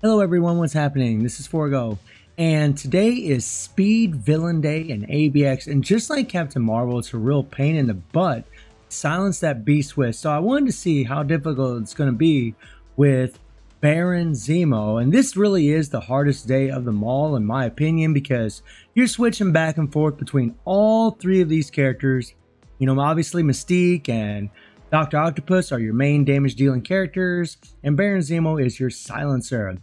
Hello everyone, what's happening? This is Forgo, and today is Speed Villain Day in ABX, and just like Captain Marvel, it's a real pain in the butt to silence that beast with. So I wanted to see how difficult it's going to be with Baron Zemo, and this really is the hardest day of them all in my opinion, because you're switching back and forth between all three of these characters. You know, obviously Mystique and Dr. Octopus are your main damage dealing characters, and Baron Zemo is your silencer.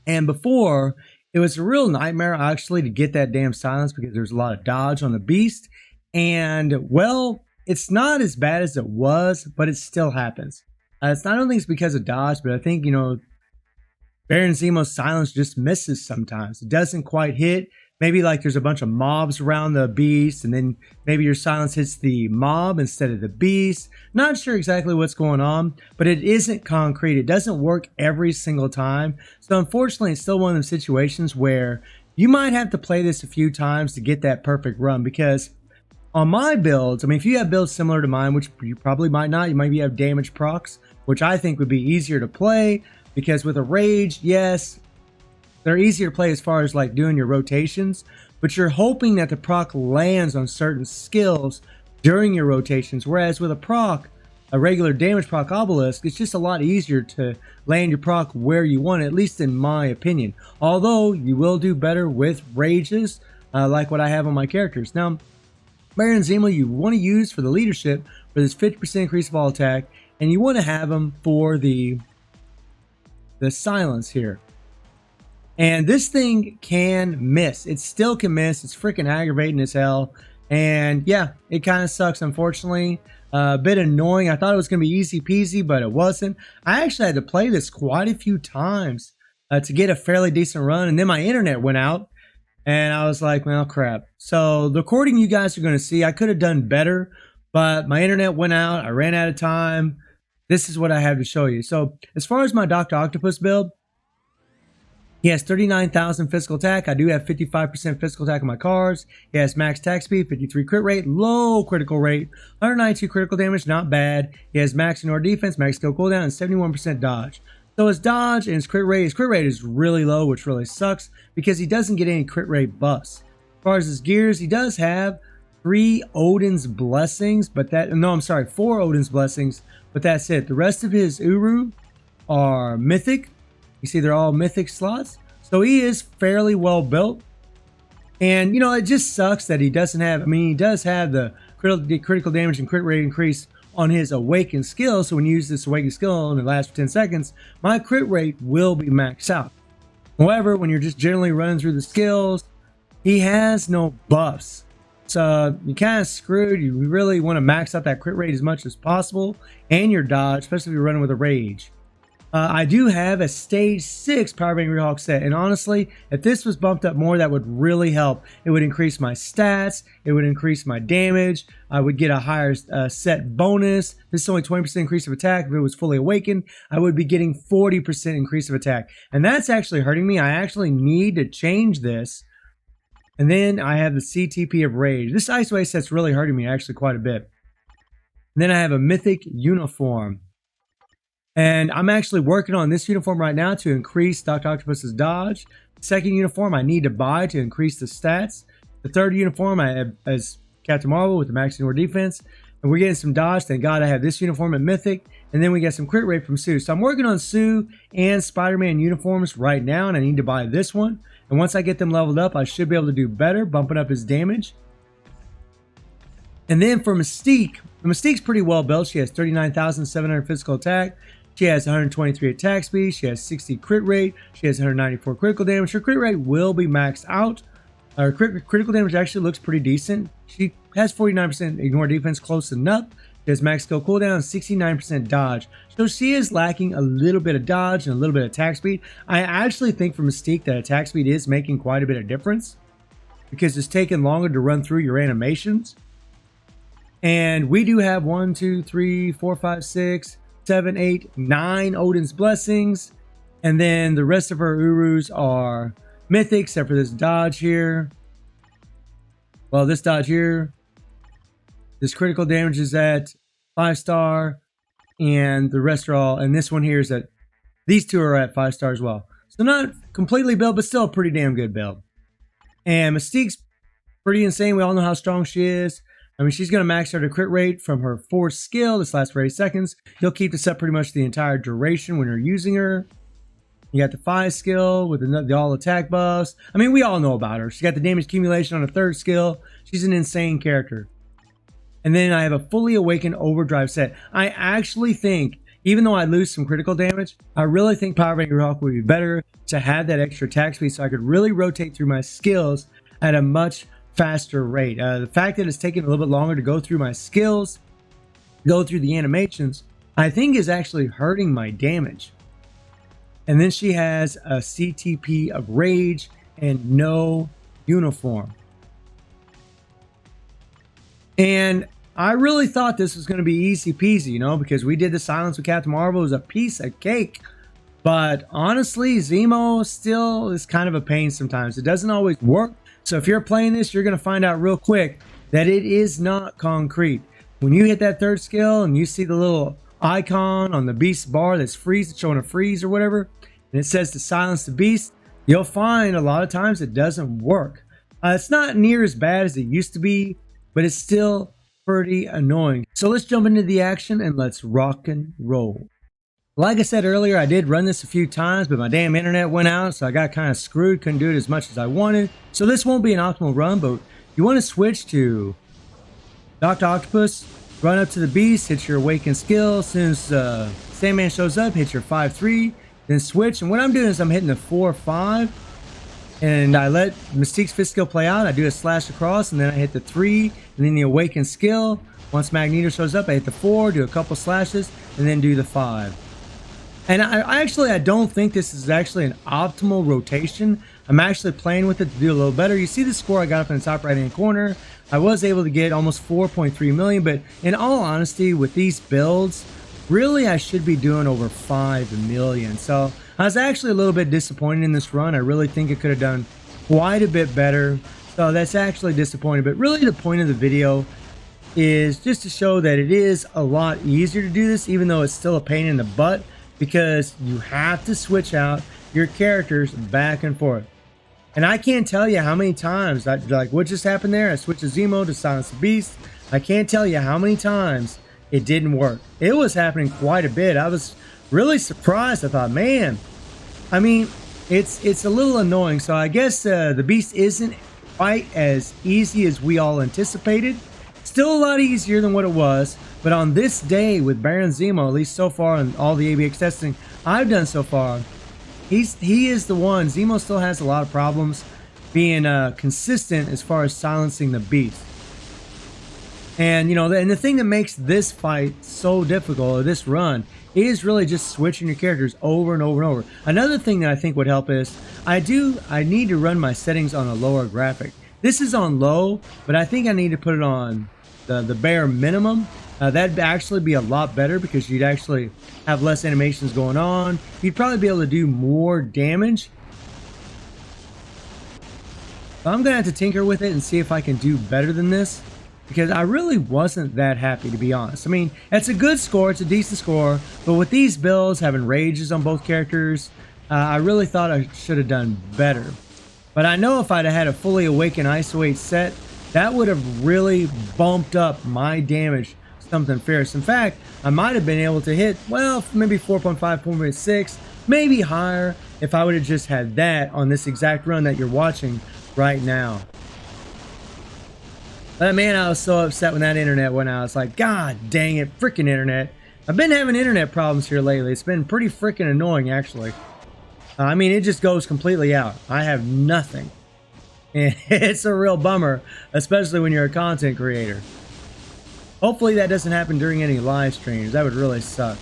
And before, it was a real nightmare actually to get that damn silence because there's a lot of dodge on the beast. And well, it's not as bad as it was, but it still happens. It's not only it's because of dodge, but I think, Baron Zemo's silence just misses sometimes. It doesn't quite hit. Maybe like there's a bunch of mobs around the beast, and then maybe your silence hits the mob instead of the beast. Not sure exactly what's going on, but it isn't concrete. It doesn't work every single time. So unfortunately, it's still one of those situations where you might have to play this a few times to get that perfect run, because on my builds, I mean, if you have builds similar to mine, which you probably might not, you might have damage procs, which I think would be easier to play, because with a rage, yes, they're easier to play as far as like doing your rotations, but you're hoping that the proc lands on certain skills during your rotations. Whereas with a regular damage proc obelisk, it's just a lot easier to land your proc where you want it, at least in my opinion. Although you will do better with rages, like what I have on my characters. Now, Baron Zemo you want to use for the leadership for this 50% increase of all attack, and you want to have him for the silence here. And this thing can miss. It still can miss. It's freaking aggravating as hell. And yeah, it kind of sucks, unfortunately. A bit annoying. I thought it was going to be easy peasy, but it wasn't. I actually had to play this quite a few times to get a fairly decent run. And then my internet went out. And I was like, well, crap. So the recording you guys are going to see, I could have done better. But my internet went out. I ran out of time. This is what I have to show you. So as far as my Dr. Octopus build, he has 39,000 physical attack. I do have 55% physical attack on my cards. He has max attack speed, 53 crit rate, low critical rate, 192 critical damage, not bad. He has max ignore defense, max skill cooldown, and 71% dodge. So his dodge and his crit rate is really low, which really sucks because he doesn't get any crit rate buffs. As far as his gears, he does have 4 Odin's Blessings, but that's it. The rest of his Uru are mythic. You see, they're all mythic slots. So he is fairly well built. And, it just sucks that he doesn't have, he does have the critical damage and crit rate increase on his awakened skill. So when you use this awakened skill and it lasts for 10 seconds, my crit rate will be maxed out. However, when you're just generally running through the skills, he has no buffs. So you're kind of screwed. You really want to max out that crit rate as much as possible and your dodge, especially if you're running with a rage. I do have a stage 6 Power Bang Rehawk set, and honestly, if this was bumped up more, that would really help. It would increase my stats, it would increase my damage, I would get a higher set bonus. This is only 20% increase of attack. If it was fully awakened, I would be getting 40% increase of attack, and that's actually hurting me. I actually need to change this. And then I have the CTP of Rage. This Ice Wave set's really hurting me actually quite a bit. And then I have a Mythic Uniform. And I'm actually working on this uniform right now to increase Dr. Octopus's dodge. The second uniform I need to buy to increase the stats. The third uniform I have as Captain Marvel with the max ignore defense. And we're getting some dodge. Thank God I have this uniform at Mythic. And then we get some crit rate from Sue. So I'm working on Sue and Spider-Man uniforms right now. And I need to buy this one. And once I get them leveled up, I should be able to do better, bumping up his damage. And then for Mystique, Mystique's pretty well built. She has 39,700 physical attack. She has 123 attack speed. She has 60 crit rate. She has 194 critical damage. Her crit rate will be maxed out. Her critical damage actually looks pretty decent. She has 49% ignore defense, close enough. She has max skill cooldown, 69% dodge. So she is lacking a little bit of dodge and a little bit of attack speed. I actually think for Mystique that attack speed is making quite a bit of difference because it's taking longer to run through your animations. And we do have 1, 2, 3, 4, 5, 6, 7, 8, 9 Odin's Blessings. And then the rest of her Urus are mythic, except for this dodge here. Well, this dodge here. This critical damage is at 5-star. And the rest are all, and this one here is at These two are at 5 stars as well. So not completely built, but still a pretty damn good build. And Mystique's pretty insane. We all know how strong she is. I mean, she's going to max out her crit rate from her 4th skill. This lasts for 8 seconds. You'll keep this up pretty much the entire duration when you're using her. You got the 5 skill with the all attack buffs. I mean, we all know about her. She got the damage accumulation on her 3rd skill. She's an insane character. And then I have a fully awakened overdrive set. I actually think, even though I lose some critical damage, I really think Power Bang Rock would be better to have that extra attack speed so I could really rotate through my skills at a much faster rate. The fact that it's taking a little bit longer to go through my skills, go through the animations, I think is actually hurting my damage. And then she has a CTP of Rage and no uniform. And I really thought this was going to be easy peasy, you know, because we did the silence with Captain Marvel. It was a piece of cake. But honestly, Zemo still is kind of a pain sometimes. It doesn't always work. So if you're playing this, you're going to find out real quick that it is not concrete. When you hit that 3rd skill and you see the little icon on the beast bar that's showing a freeze or whatever, and it says to silence the beast, you'll find a lot of times it doesn't work. It's not near as bad as it used to be, but it's still pretty annoying. So let's jump into the action and let's rock and roll. Like I said earlier, I did run this a few times, but my damn internet went out, so I got kind of screwed. Couldn't do it as much as I wanted. So this won't be an optimal run, but you want to switch to Dr. Octopus, run up to the beast, hit your awakened skill. As soon as Sandman shows up, hit your 5-3, then switch. And what I'm doing is I'm hitting the 4-5, and I let Mystique's 5th skill play out. I do a slash across, and then I hit the 3, and then the awakened skill. Once Magneto shows up, I hit the 4, do a couple slashes, and then do the 5. And I don't think this is actually an optimal rotation. I'm actually playing with it to do a little better. You see the score I got up in the top right hand corner. I was able to get almost 4.3 million, but in all honesty, with these builds, really I should be doing over 5 million. So I was actually a little bit disappointed in this run. I really think it could have done quite a bit better. So that's actually disappointing. But really the point of the video is just to show that it is a lot easier to do this, even though it's still a pain in the butt, because you have to switch out your characters back and forth. And I can't tell you how many times, like what just happened there, I switched to Zemo to silence the beast. I can't tell you how many times it didn't work. It was happening quite a bit. I was really surprised. I thought, man, I mean, it's a little annoying. So I guess the beast isn't quite as easy as we all anticipated. Still a lot easier than what it was. But on this day with Baron Zemo, at least so far in all the ABX testing I've done so far, he is the one. Zemo still has a lot of problems being consistent as far as silencing the beast. And you know, and the thing that makes this fight so difficult, or this run, is really just switching your characters over and over and over. Another thing that I think would help is I need to run my settings on a lower graphic. This is on low, but I think I need to put it on the bare minimum. That'd actually be a lot better because you'd actually have less animations going on. You'd probably be able to do more damage. So I'm gonna have to tinker with it and see if I can do better than this, because I really wasn't that happy, to be honest. I mean, it's a good score, it's a decent score, but with these builds, having rages on both characters, I really thought I should have done better. But I know if I'd have had a fully awakened ISO 8 set, that would have really bumped up my damage something fierce. In fact, I might have been able to hit, well, maybe 4.5, 4.6, maybe higher if I would have just had that on this exact run that you're watching right now. But man, I was so upset when that internet went out. It's like, God dang it, freaking internet. I've been having internet problems here lately. It's been pretty freaking annoying, actually. I mean, it just goes completely out. I have nothing. And it's a real bummer, especially when you're a content creator. Hopefully that doesn't happen during any live streams. That would really suck.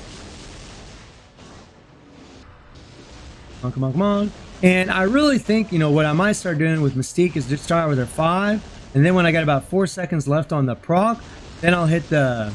Come on, come on, come on. And I really think, you know, what I might start doing with Mystique is just start with her 5. And then when I got about 4 seconds left on the proc, then I'll hit the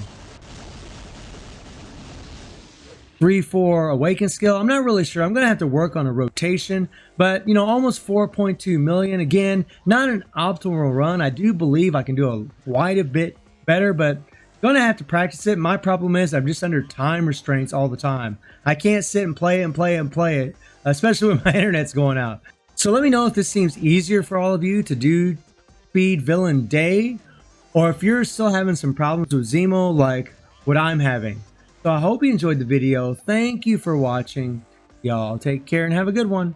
3-4 awaken skill. I'm not really sure. I'm going to have to work on a rotation. But, you know, almost 4.2 million. Again, not an optimal run. I do believe I can do quite a bit better, but Gonna have to practice it. My problem is I'm just under time restraints all the time. I can't sit and play it, especially when my internet's going out. So let me know if this seems easier for all of you to do Speed Villain Day, or if you're still having some problems with Zemo like what I'm having. So I hope you enjoyed the video. Thank you for watching. Y'all take care and have a good one.